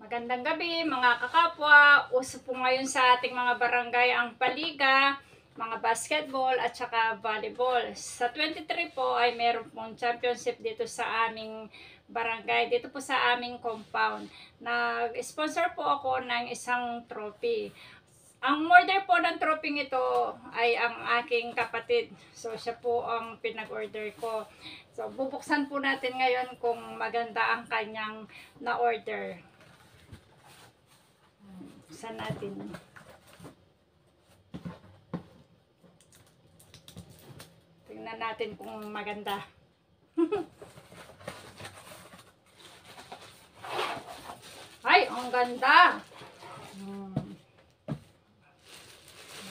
Magandang gabi mga kakapwa. Uso po ngayon sa ating mga barangay ang paliga, mga basketball at saka volleyball. Sa 23 po ay meron pong championship dito sa aming barangay, dito po sa aming compound. Nag-sponsor po ako ng isang trophy. Ang order po ng trophy ito ay ang aking kapatid. So siya po ang pinag-order ko. So bubuksan po natin ngayon kung maganda ang kanyang na-order. Buksan natin. Tingnan natin kung maganda. Ay, ang ganda!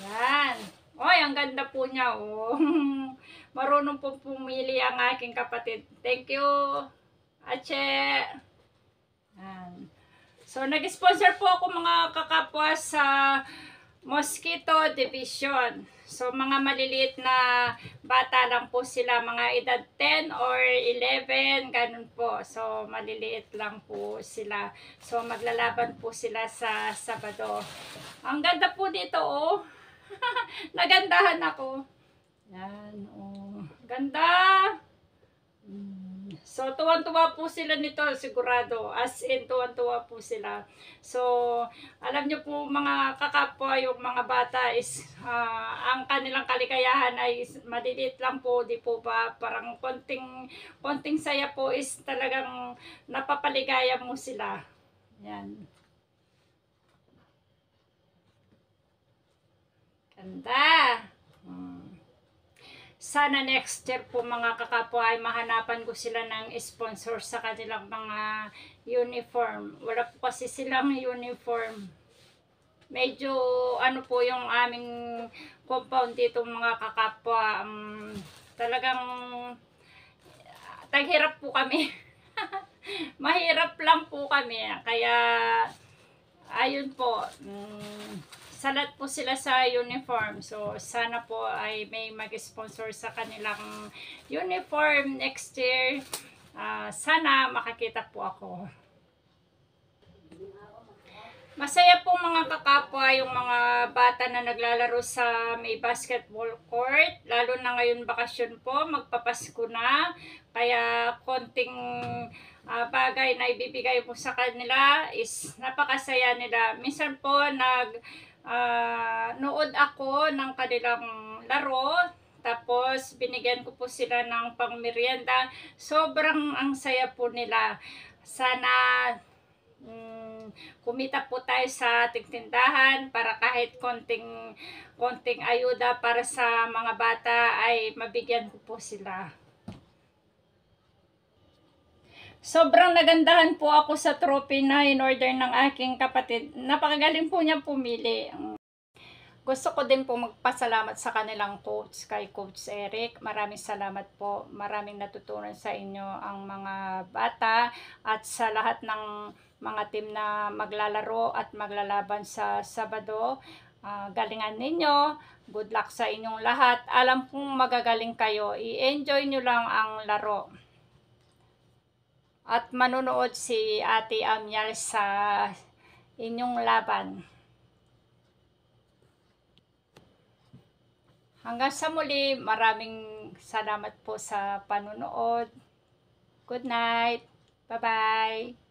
Yan. Oy, ang ganda po niya, oh. Marunong po pumili ang aking kapatid. Thank you, Ache. Yan. So, nag-sponsor po ako mga kakapwa sa Mosquito Division. So, mga maliliit na bata lang po sila, mga edad 10 or 11, ganun po. So, maliliit lang po sila. So, maglalaban po sila sa Sabado. Ang ganda po dito, oh. Nagandahan ako. Yan, oh. Ganda! So, tuwan-tuwa po sila nito, sigurado. As in, tuwan-tuwa po sila. So, alam nyo po mga kakapwa, yung mga bata is, ang kanilang kaligayahan ay maliliit lang po, di po ba? Parang konting saya po is talagang napapaligaya mo sila. Yan. Ganda! Sana next year po mga kakapwa ay mahanapan ko sila ng sponsor sa kanilang mga uniform. Wala po kasi silang uniform. Medyo ano po yung aming compound dito mga kakapwa. Talagang taghirap po kami. Mahirap lang po kami. Kaya ayun po. Salat po sila sa uniform. So, sana po ay may mag-sponsor sa kanilang uniform next year. Sana makakita po ako. Masaya po mga kakapwa yung mga bata na naglalaro sa may basketball court. Lalo na ngayon bakasyon po, magpapasko na. Kaya konting bagay na ibibigay mo sa kanila is napakasaya nila. Minsan po nood ako ng kanilang laro, tapos binigyan ko po sila ng pangmerienda. Sobrang ang saya po nila. Sana kumita po tayo sa ating tindahan para kahit konting ayuda para sa mga bata ay mabigyan ko po sila. Sobrang nagandahan po ako sa trophy na in-order ng aking kapatid. Napakagaling po niya pumili. Gusto ko din po magpasalamat sa kanilang coach, kay Coach Eric. Maraming salamat po. Maraming natutunan sa inyo ang mga bata at sa lahat ng mga team na maglalaro at maglalaban sa Sabado. Galingan ninyo. Good luck sa inyong lahat. Alam kong magagaling kayo. I-enjoy nyo lang ang laro. At manonood si Ate Amial sa inyong laban. Hanggang sa muli, maraming salamat po sa panonood. Good night. Bye-bye.